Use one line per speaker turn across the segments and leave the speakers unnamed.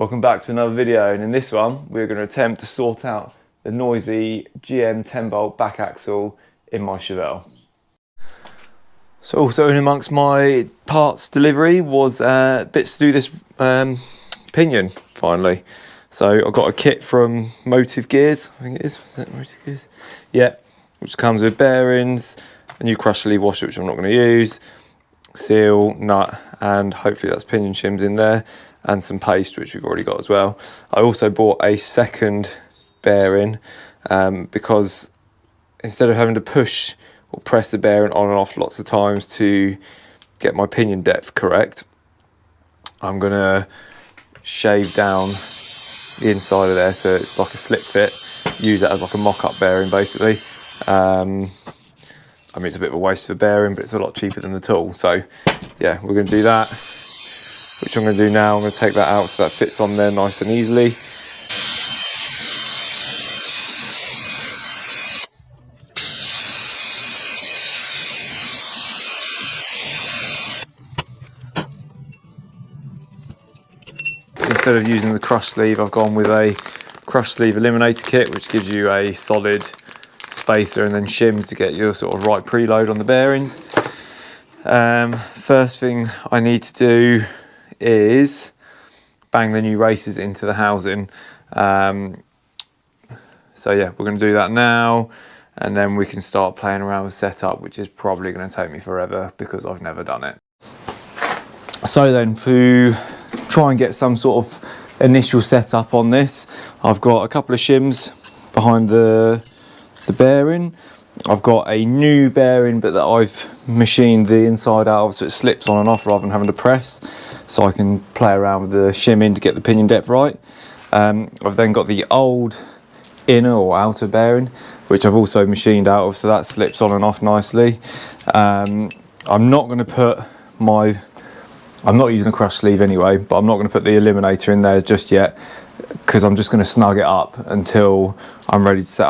Welcome back to another video, and in this one we're going to attempt to sort out the noisy GM 10-bolt back axle in my Chevelle. So also in amongst my parts delivery was bits to do this pinion finally. So I got a kit from Motive Gears, I think it is that Motive Gears? Yeah, which comes with bearings, a new crush sleeve washer which I'm not going to use, seal, nut, and hopefully that's pinion shims in there, and some paste which we've already got as well. I also bought a second bearing because instead of having to push or press the bearing on and off lots of times to get my pinion depth correct, I'm gonna shave down the inside of there so it's like a slip fit, use it as like a mock-up bearing basically. I mean, it's a bit of a waste for bearing, but it's a lot cheaper than the tool. So yeah, we're gonna do that, which I'm going to do now. I'm going to take that out so that fits on there nice and easily. Instead of using the crush sleeve, I've gone with a Cursh Sleeve Eliminator kit, which gives you a solid spacer and then shim to get your sort of right preload on the bearings. First thing I need to do is bang the new races into the housing. So yeah, we're going to do that now, and then we can start playing around with setup, which is probably going to take me forever because I've never done it. So then, to try and get some sort of initial setup on this, I've got a couple of shims behind the bearing. I've got a new bearing, but that I've machined the inside out of so it slips on and off rather than having to press, so I can play around with the shimming to get the pinion depth right. I've then got the old inner or outer bearing, which I've also machined out of, so that slips on and off nicely. I'm not going to put I'm not using a crush sleeve anyway, but I'm not going to put the eliminator in there just yet because I'm just going to snug it up until I'm ready to set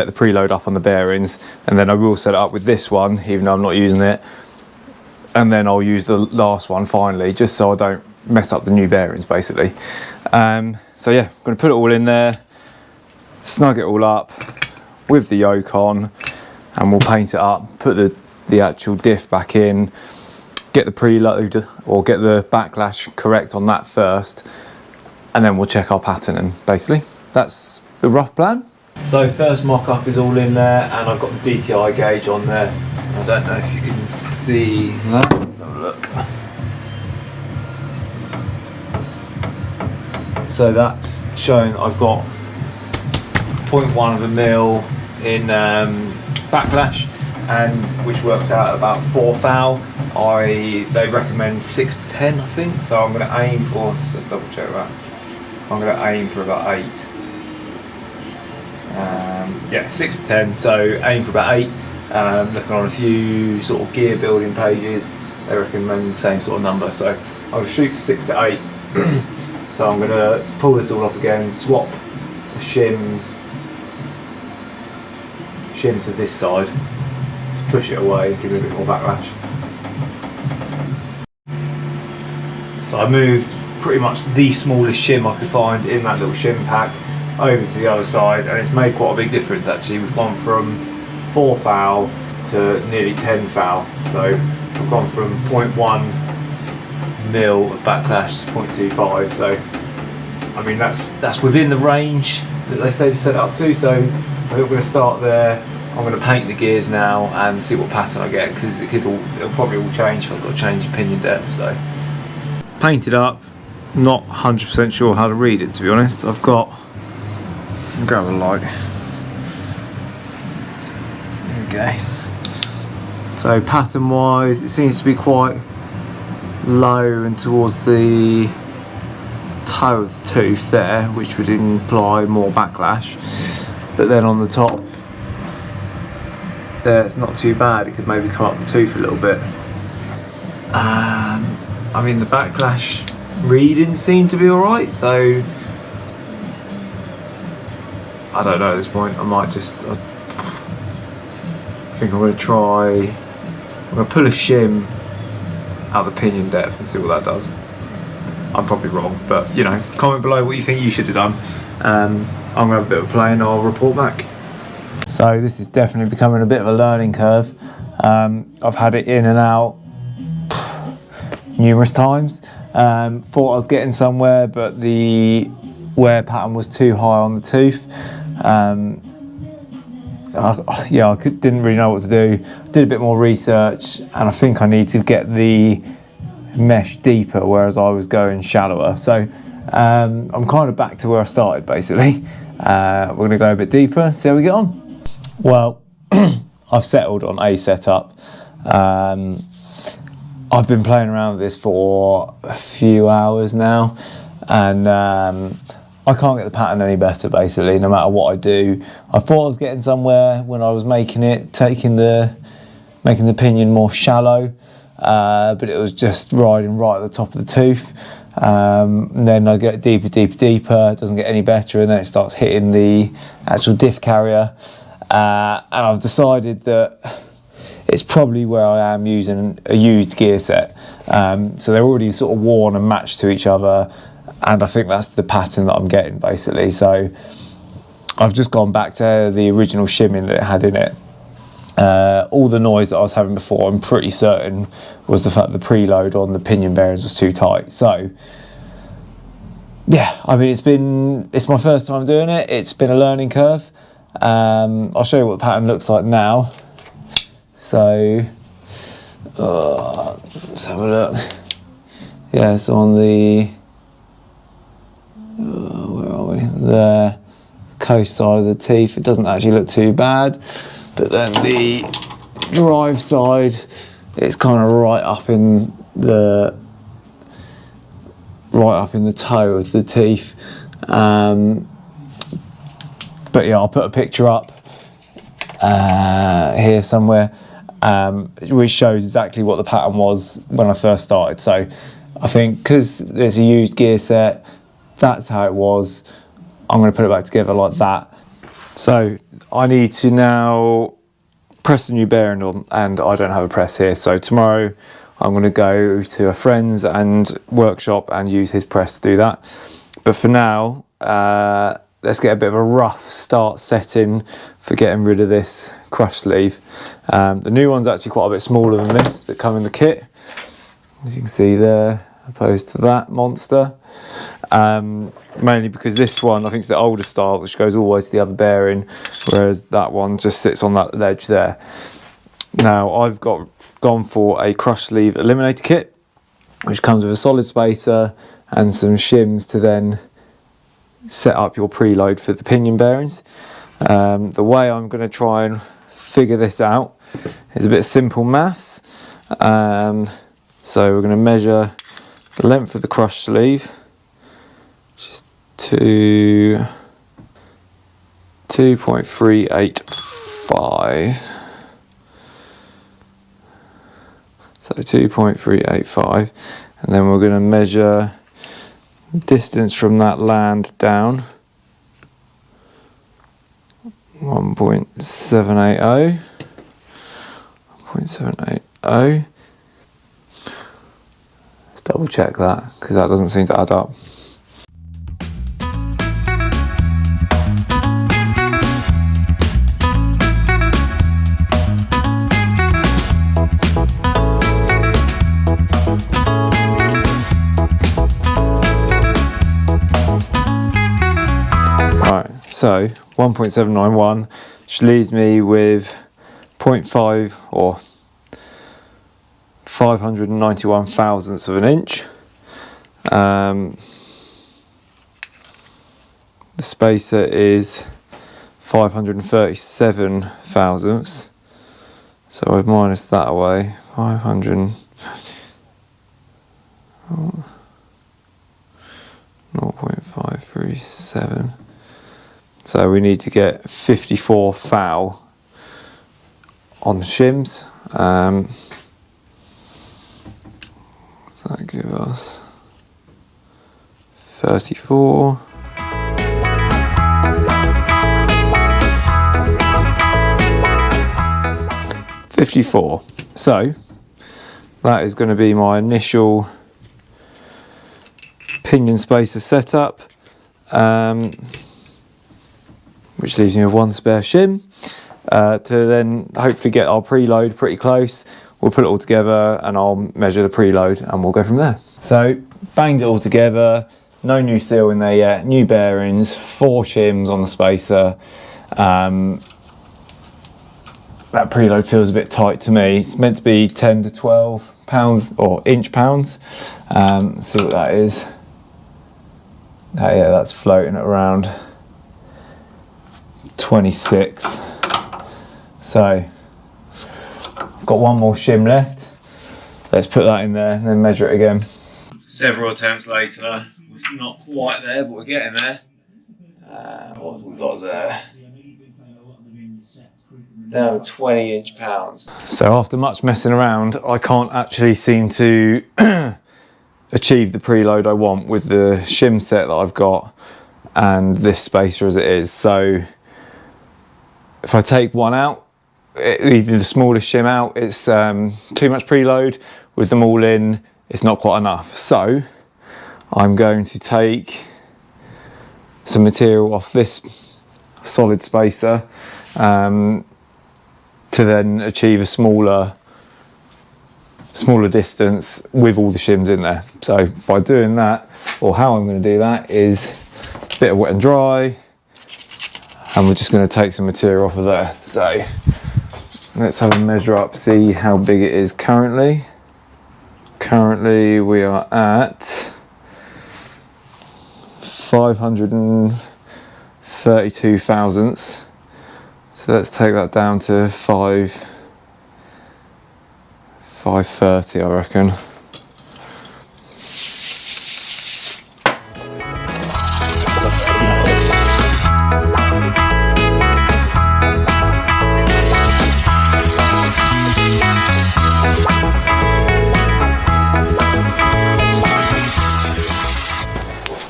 the preload up on the bearings, and then I will set it up with this one even though I'm not using it, and then I'll use the last one finally, just so I don't mess up the new bearings basically. So yeah, I'm going to put it all in there, snug it all up with the yoke on, and we'll paint it up, put the actual diff back in, get the preload or get the backlash correct on that first, and then we'll check our patterning. Basically that's the rough plan. So first mock-up is all in there, and I've got the DTI gauge on there. I don't know if you can see that. Let's have a look. So that's showing I've got 0.1 of a mil in backlash, and which works out at about 4 thou. They recommend 6 to 10, I think. So I'm going to aim for, let's just double check that. I'm going to aim for about 8. Yeah, 6 to 10, so aim for about 8. Looking on a few sort of gear building pages, they recommend the same sort of number, so I'll shoot for 6 to 8. So I'm going to pull this all off again, swap the shim to this side to push it away, give it a bit more backlash. So I moved pretty much the smallest shim I could find in that little shim pack over to the other side, and it's made quite a big difference actually. We've gone from 4 thou to nearly 10 thou, so we've gone from 0.1 mil of backlash to 0.25. So I mean that's within the range that they say to set it up to. So I think we're going to start there. I'm going to paint the gears now and see what pattern I get, because it'll probably all change if I've got to change the pinion depth. So paint it up. Not 100% sure how to read it, to be honest. I've got, grab a light. There we go. So pattern wise, it seems to be quite low and towards the toe of the tooth there, which would imply more backlash. But then on the top there, it's not too bad. It could maybe come up the tooth a little bit. I mean, the backlash readings seem to be alright, so I don't know at this point. I think I'm going to try, I'm going to pull a shim out the pinion depth and see what that does. I'm probably wrong, but you know, comment below what you think you should have done. I'm gonna have a bit of a play and I'll report back. So this is definitely becoming a bit of a learning curve. I've had it in and out numerous times. Thought I was getting somewhere, but the wear pattern was too high on the tooth. Didn't really know what to do. Did a bit more research, and I think I need to get the mesh deeper, whereas I was going shallower. So I'm kind of back to where I started, basically. We're going to go a bit deeper, see how we get on. Well, I've settled on a setup. I've been playing around with this for a few hours now, and I can't get the pattern any better, basically, no matter what I do. I thought I was getting somewhere when I was making it, making the pinion more shallow, but it was just riding right at the top of the tooth. And then I get deeper, it doesn't get any better, and then it starts hitting the actual diff carrier. And I've decided that it's probably where I am using a used gear set. So they're already sort of worn and matched to each other, and I think that's the pattern that I'm getting, basically. So I've just gone back to the original shimming that it had in it. All the noise that I was having before, I'm pretty certain, was the fact the preload on the pinion bearings was too tight. So yeah, I mean, it's my first time doing it. It's been a learning curve. I'll show you what the pattern looks like now. So let's have a look. Yeah, so on the where are we? The coast side of the teeth, it doesn't actually look too bad, but then the drive side, it's kind of right up in the toe of the teeth. But yeah, I'll put a picture up here somewhere, which shows exactly what the pattern was when I first started. So I think because there's a used gear set, that's how it was. I'm going to put it back together like that. So I need to now press the new bearing on, and I don't have a press here. So tomorrow I'm going to go to a friend's and workshop and use his press to do that. But for now, let's get a bit of a rough start setting for getting rid of this crush sleeve. The new one's actually quite a bit smaller than this that come in the kit, as you can see there, opposed to that monster. Mainly because this one, I think, is the older style, which goes all the way to the other bearing, whereas that one just sits on that ledge there. Now I've gone for a Cursh Sleeve Eliminator kit, which comes with a solid spacer and some shims to then set up your preload for the pinion bearings. The way I'm going to try and figure this out is a bit of simple maths. So we're going to measure the length of the crush sleeve, which is 2.385. So 2.385, and then we're going to measure the distance from that land down, 1.780. 1.780. Let's double check that, because that doesn't seem to add up. So 1.791, which leaves me with 0.5 or 591 thousandths of an inch. The spacer is 537 thousandths. So I've minus that away. 0.537. So we need to get 54 thou on the shims. So that gives us 34. So that is going to be my initial pinion spacer setup, which leaves me with one spare shim to then hopefully get our preload pretty close. We'll put it all together and I'll measure the preload and we'll go from there. So banged it all together, no new seal in there yet, new bearings, 4 shims on the spacer. That preload feels a bit tight to me. It's meant to be 10 to 12 pounds or inch pounds. See what that is. Yeah, that's floating at around 26. So I've got one more shim left. Let's put that in there and then measure it again. Several attempts later, it's not quite there, but we're getting there. What have we got there? Down to 20 inch pounds. So after much messing around, I can't actually seem to achieve the preload I want with the shim set that I've got and this spacer as it is. So if I take one out, the smallest shim out, it's too much preload. With them all in, it's not quite enough. So I'm going to take some material off this solid spacer to then achieve a smaller distance with all the shims in there. So by doing that, or how I'm going to do that, is a bit of wet and dry, and we're just going to take some material off of there. So let's have a measure up, see how big it is currently. Currently we are at 532 thousandths. So let's take that down to 530, I reckon.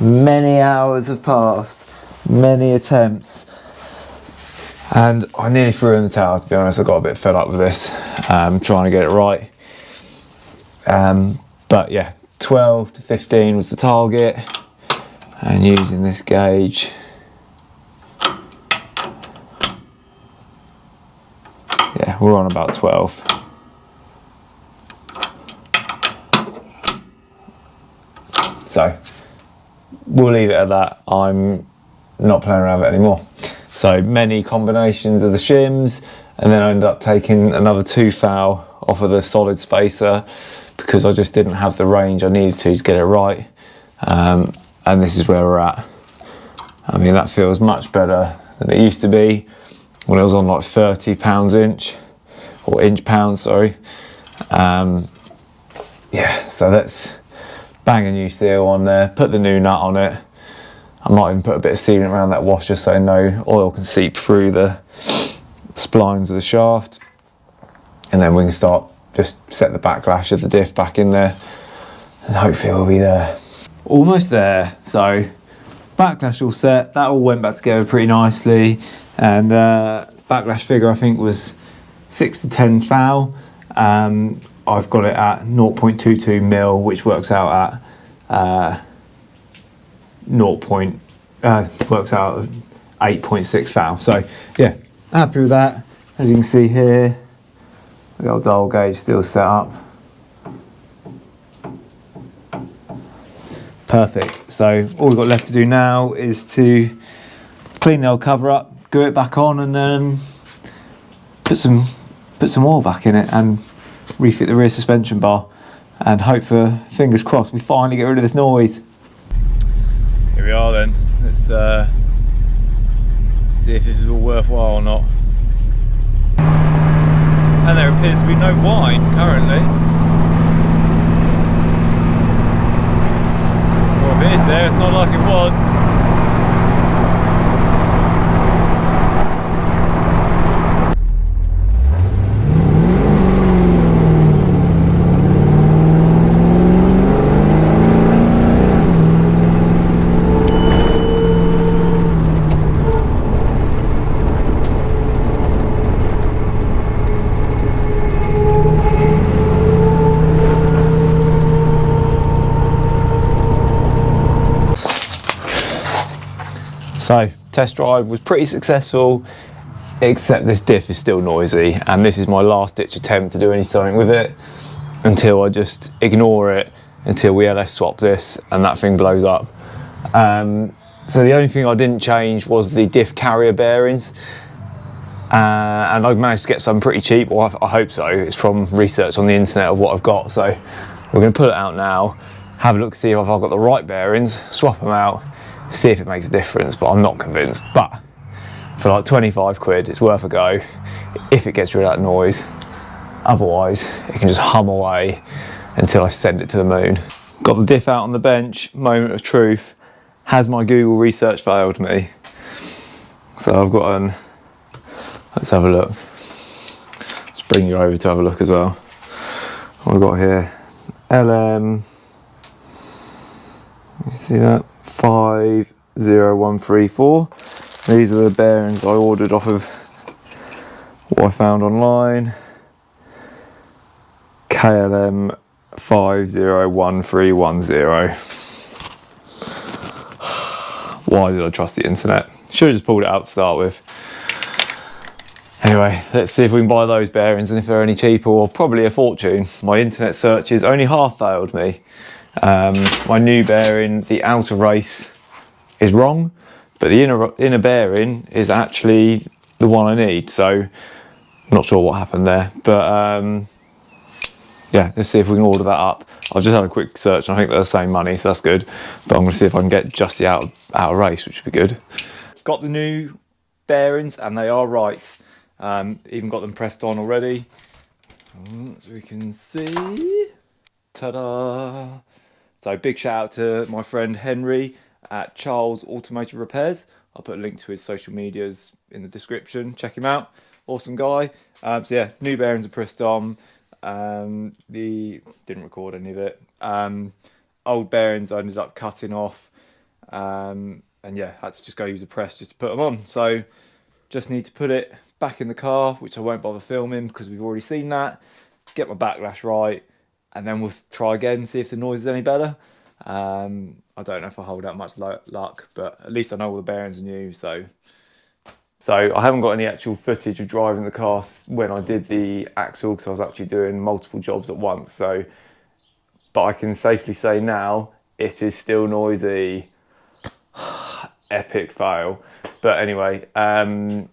Many hours have passed, many attempts, and I nearly threw in the towel, to be honest. I got a bit fed up with this, trying to get it right. But yeah, 12 to 15 was the target, and using this gauge, yeah, we're on about 12. So we'll leave it at that. I'm not playing around with it anymore. So many combinations of the shims, and then I ended up taking another 2 thou off of the solid spacer because I just didn't have the range I needed to get it right. And this is where we're at. I mean, that feels much better than it used to be when it was on like 30 pounds inch, or inch pounds, sorry. Yeah, so let's bang a new seal on there, put the new nut on it. I might even put a bit of sealant around that washer so no oil can seep through the splines of the shaft. And then we can start, just set the backlash of the diff back in there, and hopefully we'll be there. Almost there. So backlash all set, that all went back together pretty nicely, and backlash figure I think was 6 to 10 thou. I've got it at 0.22 mil, which works out at works out at 8.6 thou. So yeah, happy with that. As you can see here, the old dial gauge still set up. Perfect. So all we've got left to do now is to clean the old cover up, glue it back on, and then put some oil back in it and refit the rear suspension bar, and hope for, fingers crossed, we finally get rid of this noise. Here we are then. Let's see if this is all worthwhile or not. And there appears to be no whine currently. Well, if it is there, it's not like it was. So test drive was pretty successful, except this diff is still noisy, and this is my last ditch attempt to do anything with it until I just ignore it until we LS swap this and that thing blows up. So the only thing I didn't change was the diff carrier bearings, and I've managed to get some pretty cheap, or I hope so. It's from research on the internet of what I've got, so we're going to pull it out now, have a look, see if I've got the right bearings, swap them out, see if it makes a difference, but I'm not convinced. But for like 25 quid, it's worth a go if it gets rid of that noise. Otherwise, it can just hum away until I send it to the moon. Got the diff out on the bench, moment of truth. Has my Google research failed me? So I've got an, let's have a look. Let's bring you over to have a look as well. What have we got here? LM, you see that? 50134. These are the bearings I ordered off of what I found online. KLM 501310. Why did I trust the internet? Should have just pulled it out to start with. Anyway, let's see if we can buy those bearings and if they're any cheaper, or probably a fortune. My internet searches only half failed me. My new bearing, the outer race, is wrong, but the inner bearing is actually the one I need. So I'm not sure what happened there, but yeah, let's see if we can order that up. I've just had a quick search and I think they're the same money, so that's good. But I'm going to see if I can get just the outer race, which would be good. Got the new bearings and they are right. Even got them pressed on already. So we can see. Ta-da! So big shout out to my friend Henry at Charles Automotive Repairs. I'll put a link to his social medias in the description. Check him out. Awesome guy. So yeah, new bearings are pressed on. Didn't record any of it. Old bearings I ended up cutting off. And yeah, had to just go use a press just to put them on. So just need to put it back in the car, which I won't bother filming because we've already seen that. Get my backlash right, and then we'll try again, see if the noise is any better. I don't know if I hold out much luck, but at least I know all the bearings are new. So I haven't got any actual footage of driving the car when I did the axle, because I was actually doing multiple jobs at once. But I can safely say now it is still noisy. Epic fail. But anyway, at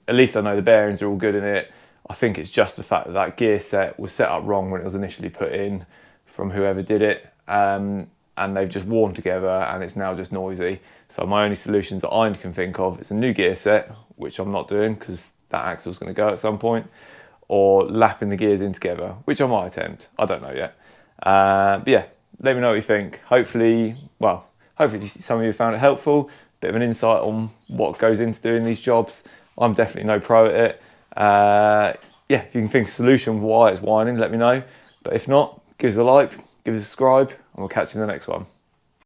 least I know the bearings are all good in it. I think it's just the fact that that gear set was set up wrong when it was initially put in from whoever did it. And they've just worn together and it's now just noisy. So my only solutions that I can think of is a new gear set, which I'm not doing because that axle's going to go at some point, or lapping the gears in together, which I might attempt. I don't know yet. But yeah, let me know what you think. Hopefully some of you found it helpful. Bit of an insight on what goes into doing these jobs. I'm definitely no pro at it. Yeah, if you can think of a solution why it's whining, let me know. But if not, give us a like, give us a subscribe, and we'll catch you in the next one.